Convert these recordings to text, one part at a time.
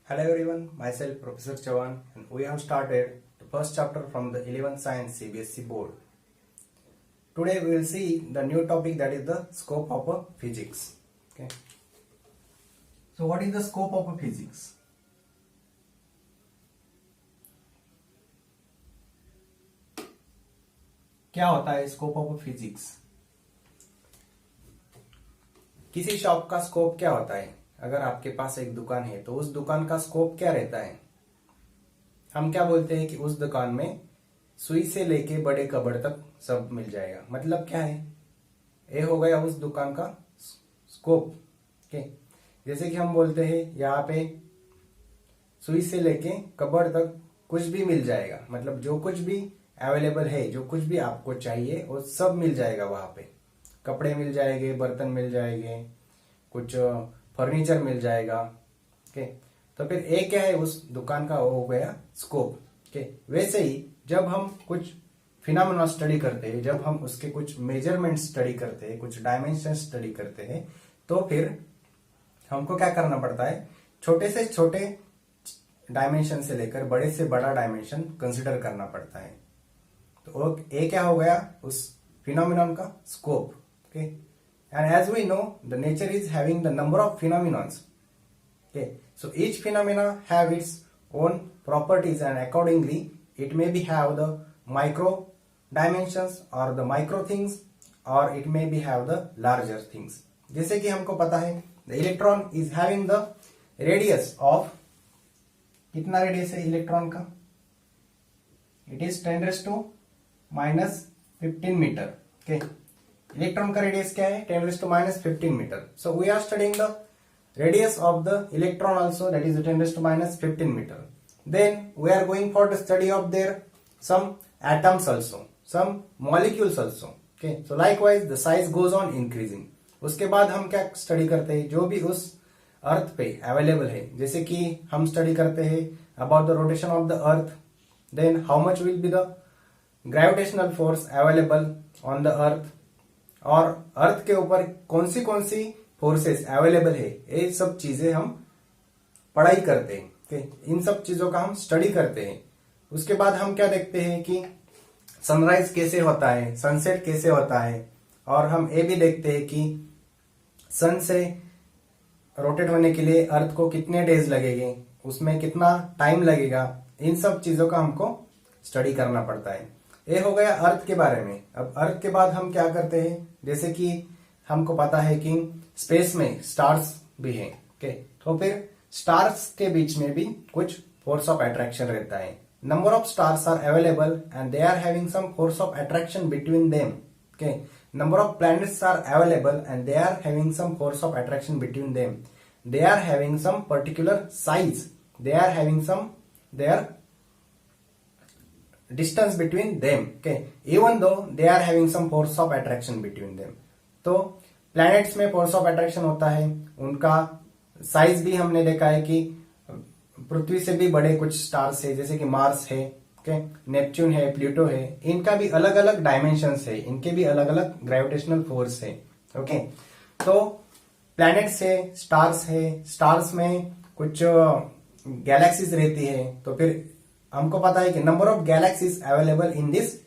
Hello everyone, myself Professor Chavan and we have started the first chapter from the 11th Science CBSE board. Today we will see the new topic, that is the scope of a physics. Okay. So what is the scope of a physics? क्या होता है scope of physics? किसी shop का scope क्या होता है? अगर आपके पास एक दुकान है तो उस दुकान का स्कोप क्या रहता है? हम क्या बोलते हैं कि उस दुकान में सुई से लेके बड़े कबड़ तक सब मिल जाएगा। मतलब क्या है? ये हो गया उस दुकान का स्कोप। ओके, जैसे कि हम बोलते हैं यहाँ पे सुई से लेके कबड़ तक कुछ भी मिल जाएगा। मतलब जो कुछ भी अवेलेबल है, जो कुछ भी आपको चाहिए वो सब मिल जाएगा वहां पे। कपड़े मिल जाएंगे, बर्तन मिल जाएंगे, कुछ फर्नीचर मिल जाएगा। ओके, तो फिर ये क्या है? उस दुकान का वो हो गया स्कोप। ओके, वैसे ही जब हम कुछ फिनोमेना स्टडी करते हैं, जब हम उसके कुछ मेजरमेंट स्टडी करते हैं, कुछ डायमेंशन स्टडी करते हैं, तो फिर हमको क्या करना पड़ता है? छोटे से छोटे डायमेंशन से लेकर बड़े से बड़ा डायमेंशन कंसिडर करना पड़ता है। तो ये क्या हो गया? उस फिनोमेनन का scope. Okay, and as we know the nature is having the number of phenomenons. Okay, so each phenomena have its own properties and accordingly it may be have the micro dimensions or the micro things, or it may be have the larger things. जैसे कि हमको पता है the electron is having the radius of, कितना radius है electron का? It is 10⁻⁻15 metre. Okay, electron का radius क्या है? 10⁻⁻15 metre. So we are studying the radius of the electron also, that is 10⁻⁻15 meter. Then we are going for the study of their some atoms also, some molecules also. Okay, so likewise the size goes on increasing. उसके बाद हम क्या study करते हैं? जो भी उस अर्थ पे अवेलेबल है, जैसे कि हम स्टडी करते हैं about the rotation of the earth, then how much will be the gravitational force available on the earth, और अर्थ के ऊपर कौन सी फोर्सेस अवेलेबल है, ये सब चीजें हम पढ़ाई करते हैं। इन सब चीजों का हम स्टडी करते हैं। उसके बाद हम क्या देखते हैं कि सनराइज कैसे होता है, सनसेट कैसे होता है, और हम ये भी देखते हैं कि सन से रोटेट होने के लिए अर्थ को कितने डेज लगेंगे, उसमें कितना टाइम लगेगा। इन सब चीजों का हमको स्टडी करना पड़ता है। ये हो गया अर्थ के बारे में। अब अर्थ के बाद हम क्या करते हैं? जैसे कि हमको पता है कि स्पेस में स्टार्स भी हैं। ओके, तो फिर स्टार्स के बीच में भी कुछ फोर्स ऑफ अट्रैक्शन रहता है। Number of stars are available and they are having some force of attraction between them. Okay, number of planets are available and they are having some force of attraction between them. They are having some particular size, they are having some their distance between them. Okay, even though they are having some force of attraction between them. तो planets में force of attraction होता है, उनका size भी हमने देखा है कि पृथ्वी से भी बड़े कुछ स्टार्स है, जैसे कि मार्स है, ओके, नेपच्यून है, प्लूटो है। इनका भी अलग अलग डायमेंशंस है, इनके भी अलग अलग ग्रेविटेशनल फोर्स है। ओके, तो प्लैनेट्स है, स्टार्स में कुछ गैलेक्सीज रहती है। तो फिर हमको पता है कि number of galaxies available in this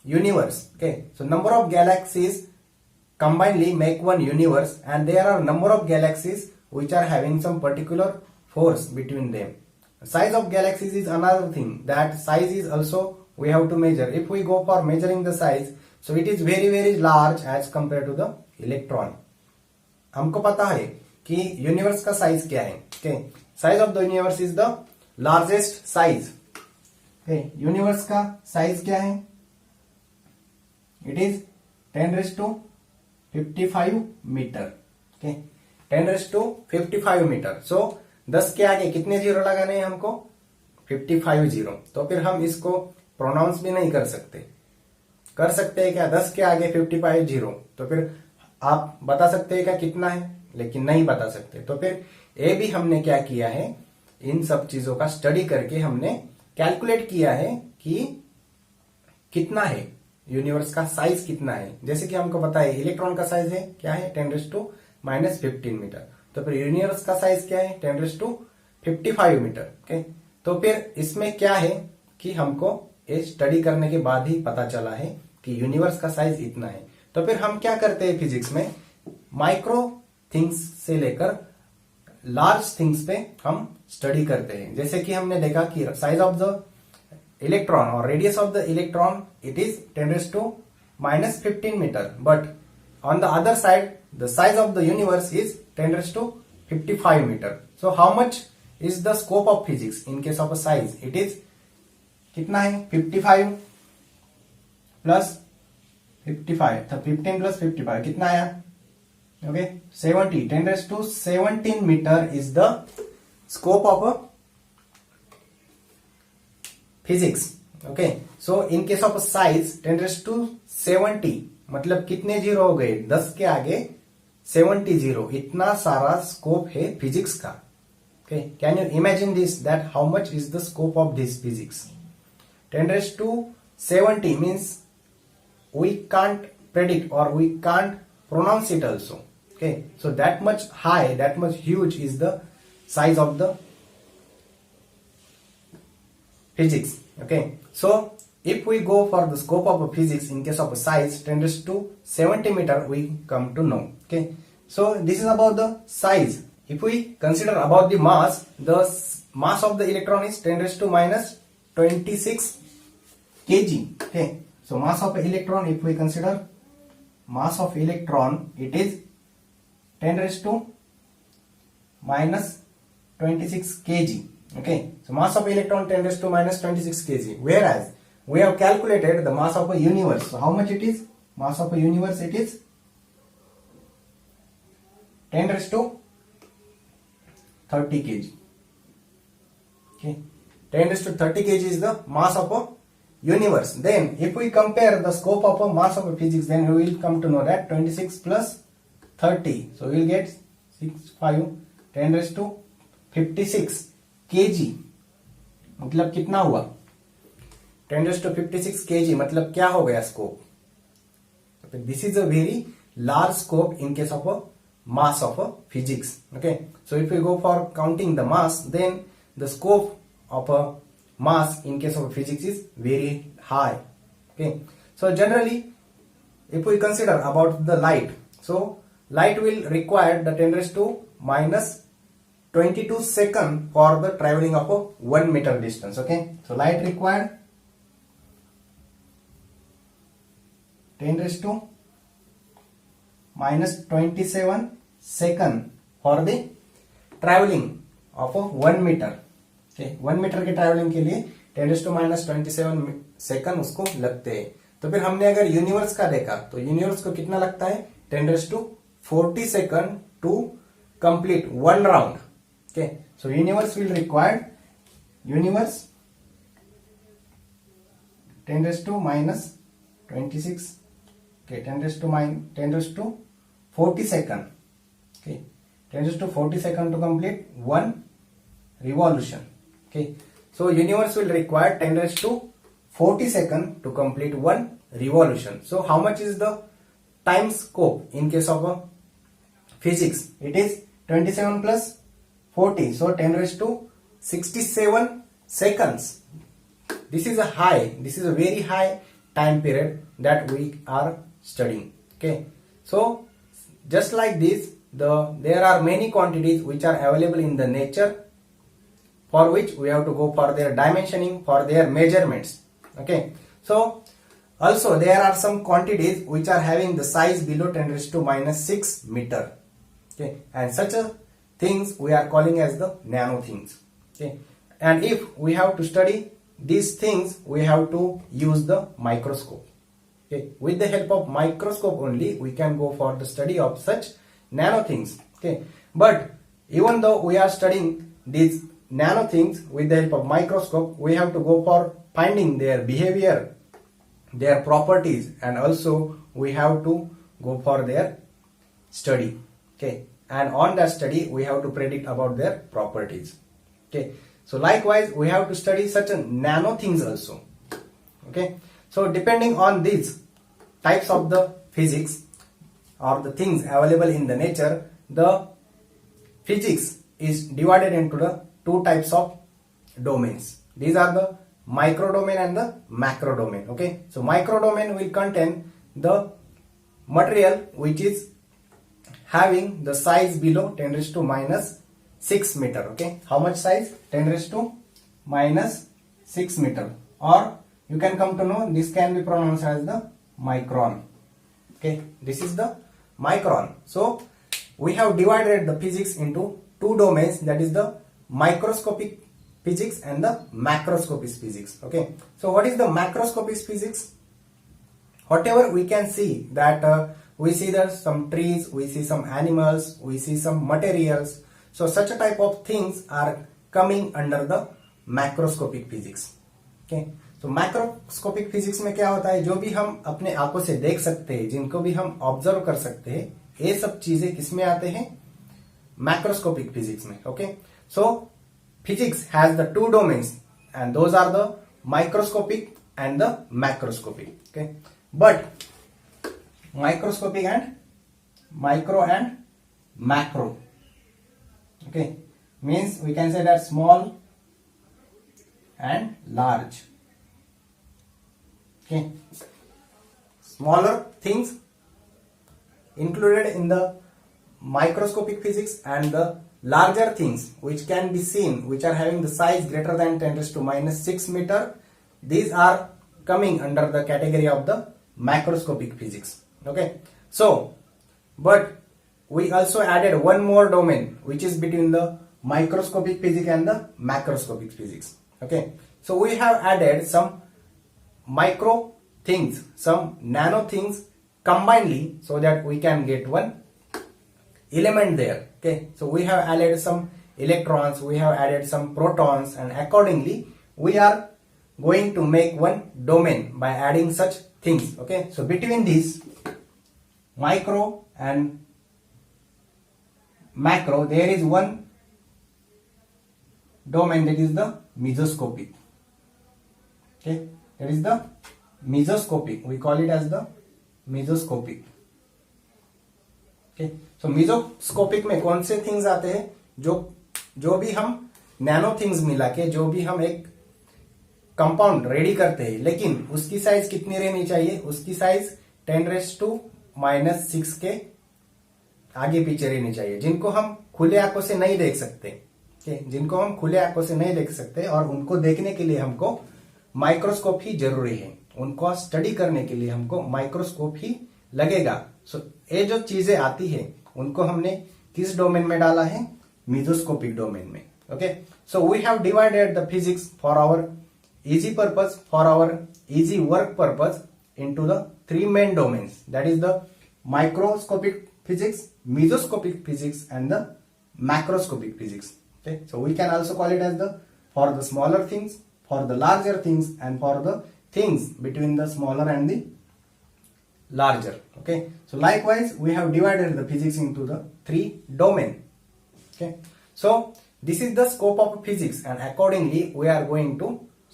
universe. Okay, so number of galaxies combinedly make one universe, and there are number of galaxies which are having some particular force between them. Size of galaxies is another thing. That size is also we have to measure. If we go for measuring the size, so it is very large as compared to the electron. हमको पता है कि universe का size क्या है। Okay, size of the universe is the largest size. Okay, universe का size क्या है? It is 10⁻55 metre. Okay, 10⁻55 metre. So 10 के आगे कितने जीरो लगाने हैं हमको? 55 जीरो। तो फिर हम इसको प्रोनाउंस भी नहीं कर सकते हैं क्या? 10 के आगे 55 जीरो, तो फिर आप बता सकते हैं क्या कितना है? लेकिन नहीं बता सकते। तो फिर ये भी हमने क्या किया है? इन सब चीजों का स्टडी करके हमने कैलकुलेट किया है कि कितना है यूनिवर्स का साइज, कितना है। जैसे कि हमको पता है इलेक्ट्रॉन का साइज है क्या है? 10⁻⁻15 मीटर। तो फिर यूनिवर्स का साइज क्या है? 55 मीटर। ओके, तो फिर इसमें क्या है कि हमको ये स्टडी करने के बाद ही पता चला है कि यूनिवर्स का साइज इतना है। तो फिर हम क्या करते हैं फिजिक्स में, माइक्रो थिंग्स से लेकर लार्ज थिंग्स पे हम स्टडी करते हैं। जैसे कि हमने देखा कि साइज ऑफ द इलेक्ट्रॉन और radius of the electron it is 10⁻⁻15 metre, but on the other side the size of the universe is 10⁻55 meter. So how much is the scope of physics in case of a size? It is कितना है 55 plus 55, तो 15 plus 55 कितना आया? Okay, 70, 10⁻17 meter is the scope of a physics. Okay, so in case of a size 10⁻70 मतलब कितने zero हो गए, 10 के आगे 70 जीरो, इतना सारा स्कोप है फिजिक्स का। Okay, can you imagine this, that how much is the scope of this physics? 10⁻70 means we can't predict or we can't pronounce it also. Okay, so that much high, that much huge is the size of the physics. Okay, so if we go for the scope of a physics in case of a size 10⁻70 meter, we come to know. Okay, so this is about the size. If we consider about the mass of the electron is 10⁻26 kg. Okay, so mass of electron, if we consider mass of electron, it is 10⁻26 kg. Okay, so mass of electron 10⁻26 kg, whereas we have calculated the mass of a universe. So how much it is? Mass of a universe, it is 10⁻30 kg. Okay, 10⁻30 kg is the mass of a universe. Then if we compare the scope of a mass of a physics, then we will come to know that 26 plus 30, so we will get 65, 10⁻56 kg मतलब कितना हुआ? 10⁻56 kg मतलब क्या हो गया scope? This is a very large scope in case of a mass of a physics. Okay, so if we go for counting the mass, then the scope of a mass in case of physics is very high. Okay, so generally if we consider about the light, so light will require the 10⁻22 second for the traveling of a 1 meter distance. Okay, so light required 10⁻27 second for the traveling of a 1 meter. Okay, 1 meter के travelling के लिए 10⁻27 second उसको लगते हैं। तो फिर हमने अगर यूनिवर्स का देखा तो यूनिवर्स को कितना लगता है? 10⁻40 second to complete 1 round. Okay, so universe will require 10⁻26, okay, 10⁻40 second, okay, 10⁻40 second to complete 1 revolution. Okay, so universe will require 10⁻40 second to complete 1 revolution. So how much is the time scope in case of a physics? It is 27 plus 40, so 10⁻67 seconds. This is a high, this is a very high time period that we are studying. Okay, so just like this, there are many quantities which are available in the nature, for which we have to go for their dimensioning, for their measurements. Okay, so also there are some quantities which are having the size below 10⁻6 meter. Okay, and such a things we are calling as the nano things. Okay, and if we have to study these things, we have to use the microscope. Okay, with the help of microscope only we can go for the study of such nano things. Okay, but even though we are studying these nano things with the help of microscope, we have to go for finding their behavior, their properties, and also we have to go for their study. Okay, and on that study we have to predict about their properties. Okay, so likewise we have to study such a nano things also. Okay, so depending on these types of the physics or the things available in the nature, the physics is divided into the two types of domains. These are the micro domain and the macro domain. Okay, so micro domain will contain the material which is having the size below 10 raised to minus 6 meter. Okay, how much size? 10 raised to minus 6 meter, or you can come to know this can be pronounced as the micron. Okay, this is the micron. So we have divided the physics into two domains, that is the microscopic physics and the macroscopic physics. Okay, so what is the macroscopic physics? Whatever we can see, that we see there some trees, we see some animals, we see some materials. So such a type of things are coming under the macroscopic physics. Okay, तो macroscopic physics में क्या होता है, जो भी हम अपने आंखों से देख सकते हैं, जिनको भी हम ऑब्जर्व कर सकते हैं, ये सब चीजें किसमें आते हैं? मैक्रोस्कोपिक फिजिक्स में. Okay, so physics has the two domains and those are the microscopic and the macroscopic. Okay, but microscopic and micro and macro, okay, means we can say that small and large. Okay, smaller things included in the microscopic physics and the larger things which can be seen, which are having the size greater than 10 raised to minus 6 meter, these are coming under the category of the macroscopic physics. Okay, so but we also added one more domain which is between the microscopic physics and the macroscopic physics. Okay, so we have added some micro things, some nano things combinedly, so that we can get one element there. Okay, so we have added some electrons, we have added some protons, and accordingly we are going to make one domain by adding such things. Okay, so between these micro and macro there is one domain, that is the mesoscopic. Okay, that is the mesoscopic, we call it as the mesoscopic. Okay, so mesoscopic में कौन से things आते हैं? जो भी हम nano things मिला के जो भी हम एक कंपाउंड रेडी करते हैं, लेकिन उसकी साइज कितनी रहनी चाहिए? उसकी साइज 10 रेज़ टू माइनस 6 के आगे पीछे रहनी चाहिए, जिनको हम खुले आंखों से नहीं देख सकते. जिनको हम खुले आंखों से नहीं देख सकते, और उनको देखने के लिए हमको माइक्रोस्कोप ही जरूरी है, उनको स्टडी करने के लिए हमको माइक्रोस्कोप ही लगेगा. सो ये जो चीजें आती है उनको हमने किस डोमेन में डाला है? मेसोस्कोपिक डोमेन में. Okay, so we have divided the physics for our easy purpose, for our easy work purpose into the three main domains, that is the microscopic physics, mesoscopic physics and the macroscopic physics. Okay, so we can also call it as the for the smaller things, for the larger things, and for the things between the smaller and the larger. Okay, so likewise we have divided the physics into the three domain. Okay, so this is the scope of physics and accordingly we are going to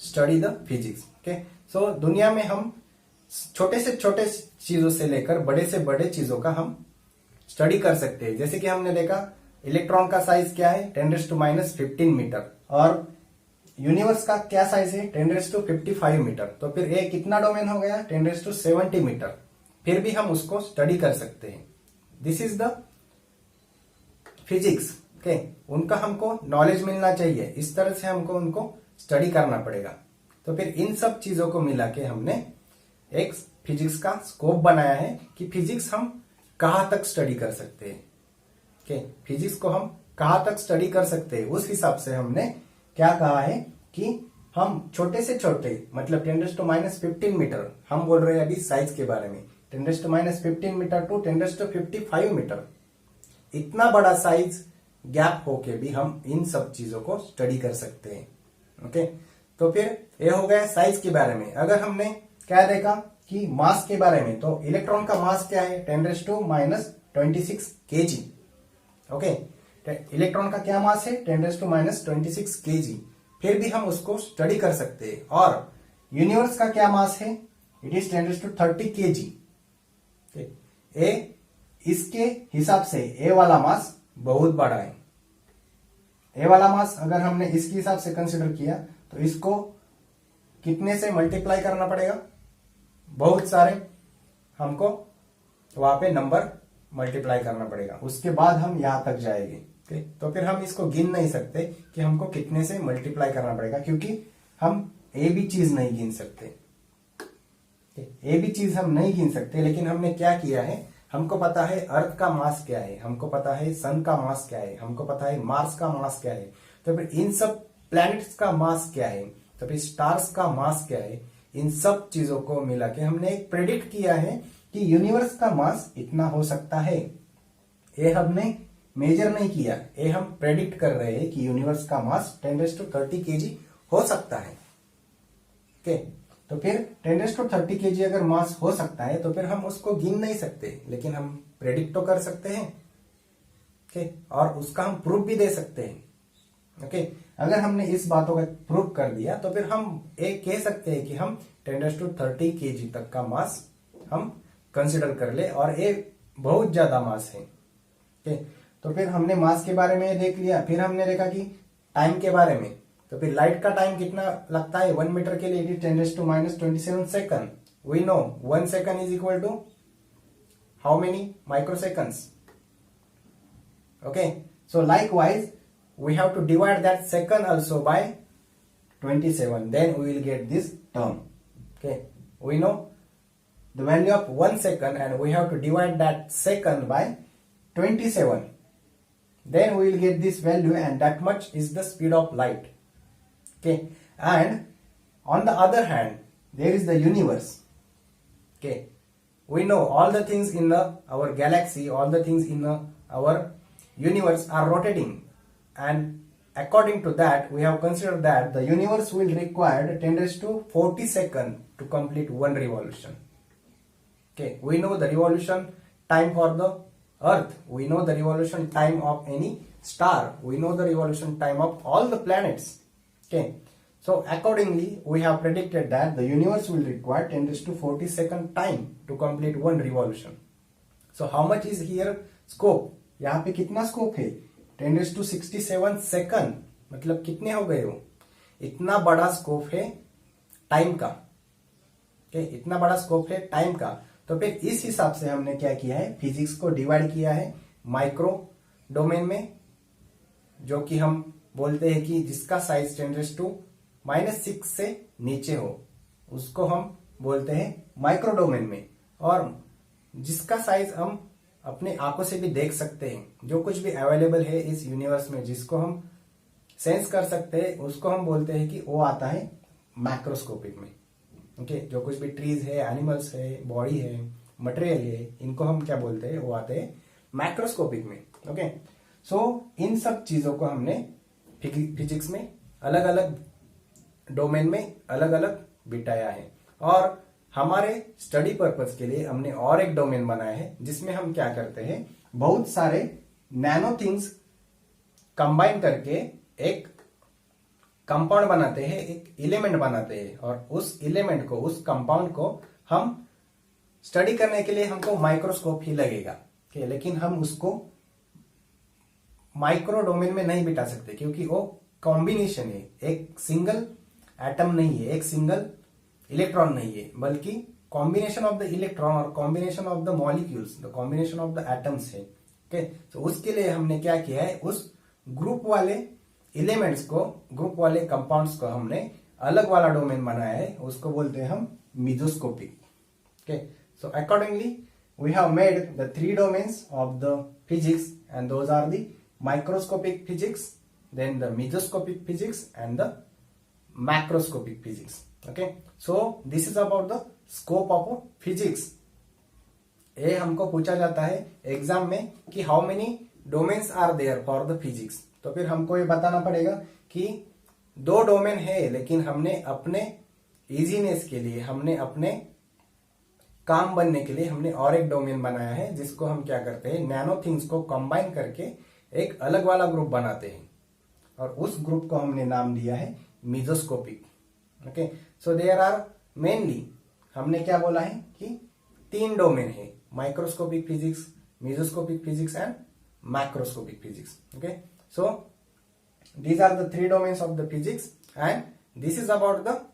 study the physics. Okay, so दुनिया में हम छोटे से छोटे चीजों से लेकर बड़े से बड़े चीजों का हम स्टडी कर सकते हैं. जैसे कि हमने देखा इलेक्ट्रॉन का साइज क्या है? 10 रेज़ टू माइनस 15 मीटर, और यूनिवर्स का क्या साइज है? 10 रेज़ टू 55 मीटर. तो फिर ये कितना डोमेन हो गया? 10 रेज़ टू 70 मीटर. फिर भी हम उसको स्टडी कर सकते हैं. This is the physics. Okay, उनका हमको नॉलेज मिलना चाहिए, इस तरह से हमको उनको स्टडी करना पड़ेगा. तो फिर इन सब चीजों को मिला के हमने एक फिजिक्स का स्कोप बनाया है कि फिजिक्स हम कहां तक स्टडी कर सकते हैं. Okay, फिजिक्स को हम कहां तक स्टडी कर सकते हैं, उस हिसाब से हमने क्या कहा है कि हम छोटे से छोटे, मतलब 10 रेज़ टू माइनस 15 मीटर, हम बोल रहे हैं अभी साइज के बारे में, 10 रेज़ टू माइनस 15 मीटर टू 10 रेज़ टू 55 मीटर, इतना बड़ा साइज गैप होके भी हम इन सब चीजों को स्टडी कर सकते हैं. ओके, तो फिर ये हो गया साइज के बारे में. अगर हमने क्या देखा कि मास के बारे में, तो इलेक्ट्रॉन का मास क्या है? 10 raise to minus 26 kg. Okay, electron का क्या मास है? 10 रेज़ टू माइनस 26 kg. फिर भी हम उसको स्टडी कर सकते हैं. और यूनिवर्स का क्या मास है? It is 10 raise to 30 kg. ए इसके हिसाब से ए वाला मास बहुत बड़ा है. ए वाला मास अगर हमने इसके हिसाब से कंसिडर किया तो इसको कितने से मल्टीप्लाई करना पड़ेगा, बहुत सारे हमको वहां पे नंबर मल्टीप्लाई करना पड़ेगा, उसके बाद हम यहां तक जाएंगे। तो फिर हम इसको गिन नहीं सकते कि हमको कितने से मल्टीप्लाई करना पड़ेगा, क्योंकि हम ए भी चीज नहीं गिन सकते, ए भी चीज हम नहीं गिन सकते। लेकिन हमने क्या किया है, हमको पता है अर्थ का मास क्या है, हमको पता है सन का मास क्या है, हमको पता है मार्स का मास क्या है, तो फिर इन सब प्लैनेट्स का मास क्या है, तो फिर स्टार्स का मास क्या है, इन सब चीजों को मिला के हमने एक प्रेडिक्ट किया है कि यूनिवर्स का मास इतना हो सकता है। ये हमने मेजर नहीं किया, ये हम प्रेडिक्ट कर रहे हैं कि यूनिवर्स का मास 10⁻30 kg हो सकता है। ओके, तो फिर 10⁻30 kg अगर मास हो सकता है तो फिर हम उसको गिन नहीं सकते, लेकिन हम प्रेडिक्ट तो कर सकते हैं। ओके, और उसका हम प्रूफ भी दे सकते हैं। ओके, अगर हमने इस बातों का प्रूफ कर दिया तो फिर हम एक कह सकते हैं कि हम 10⁻30 kg तक का मास हम कंसिडर कर ले, और ये बहुत ज्यादा मास है। ओके, तो फिर हमने मास के बारे में देख लिया, फिर हमने देखा कि टाइम के बारे में। तो फिर लाइट का टाइम कितना लगता है 1 मीटर के लिए, it is 10⁻27 second. We know 1 second is equal to how many microseconds. Okay, so likewise we have to divide that second also by 27, then we will get this term. Okay, we know the value of 1 second and we have to divide that second by 27, then we will get this value, and that much is the speed of light. Okay, and on the other hand there is the universe. Okay, we know all the things in our galaxy, all the things in our universe are rotating, and according to that we have considered that the universe will require 10⁻40 seconds to complete one revolution. Okay, we know the revolution time for the earth, we know the revolution time of any star, we know the revolution time of all the planets. Okay, so accordingly we have predicted that the universe will require 10⁻40 second time to complete one revolution. So how much is here scope, यहाँ पे कितना scope है 10⁻67 second, मतलब कितने हो गए हो, इतना बड़ा स्कोप है टाइम का। okay, इतना बड़ा स्कोप है टाइम का। तो फिर इस हिसाब से हमने क्या किया है, फिजिक्स को डिवाइड किया है माइक्रो डोमेन में, जो कि हम बोलते हैं कि जिसका साइज 10⁻6 से नीचे हो उसको हम बोलते हैं माइक्रो डोमेन में, और जिसका साइज हम अपने आंखों से भी देख सकते हैं, जो कुछ भी अवेलेबल है इस यूनिवर्स में जिसको हम सेंस कर सकते हैं, उसको हम बोलते हैं कि वो आता है मैक्रोस्कोपिक में। ओके, जो कुछ भी ट्रीज है, एनिमल्स है, बॉडी है, मटेरियल है, इनको हम क्या बोलते हैं, वो आते हैं मैक्रोस्कोपिक में। ओके, सो इन सब चीजों को हमने फिजिक्स में अलग अलग डोमेन में अलग अलग बिठाया है, और हमारे स्टडी पर्पस के लिए हमने और एक डोमेन बनाया है जिसमें हम क्या करते हैं, बहुत सारे नैनो थिंग्स कंबाइन करके एक कंपाउंड बनाते हैं, एक एलिमेंट बनाते हैं, और उस एलिमेंट को, उस कंपाउंड को हम स्टडी करने के लिए हमको माइक्रोस्कोप ही लगेगा। लेकिन हम उसको माइक्रो डोमेन में नहीं बिठा सकते, क्योंकि वो कॉम्बिनेशन है, एक सिंगल एटम नहीं है, एक सिंगल इलेक्ट्रॉन नहीं है, बल्कि कॉम्बिनेशन ऑफ द इलेक्ट्रॉन और combination of the molecules, the combination of the atoms है। ओके, तो उसके लिए हमने क्या किया है, उस ग्रुप वाले एलिमेंट्स को, ग्रुप वाले कंपाउंड्स को हमने अलग वाला डोमेन बनाया है, उसको बोलते हैं हम mesoscopic. Okay, so accordingly we have made the 3 domains of the physics, and those are the microscopic physics, then the mesoscopic physics and the macroscopic physics. Okay, so this is about the scope of physics. ये हमको पूछा जाता है exam में कि how many domains are there for the physics, तो फिर हमको ये बताना पड़ेगा कि 2 डोमेन है, लेकिन हमने अपने इजीनेस के लिए, हमने अपने काम बनने के लिए हमने और एक डोमेन बनाया है, जिसको हम क्या करते हैं, नैनो थिंग्स को कंबाइन करके एक अलग वाला ग्रुप बनाते हैं, और उस ग्रुप को हमने नाम दिया है mesoscopic. Okay, so there are mainly, हमने क्या बोला है कि 3 डोमेन है, microscopic physics, mesoscopic physics and macroscopic physics. Okay, so these are the three domains of the physics, and this is about the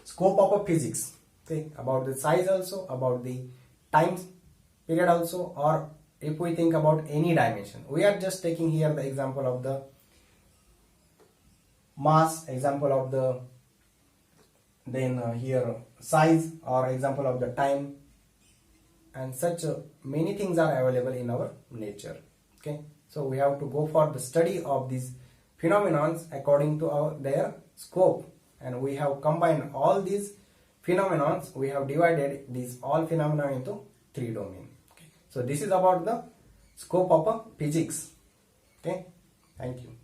scope of a physics. Okay, about the size also, about the time period also, or if we think about any dimension. We are just taking here the example of the mass, example of the here size, or example of the time, and such many things are available in our nature. Okay, so we have to go for the study of these phenomenons according to their scope, and we have combined all these phenomenons. We have divided these all phenomena into three domains. Okay, so this is about the scope of physics. Okay, thank you.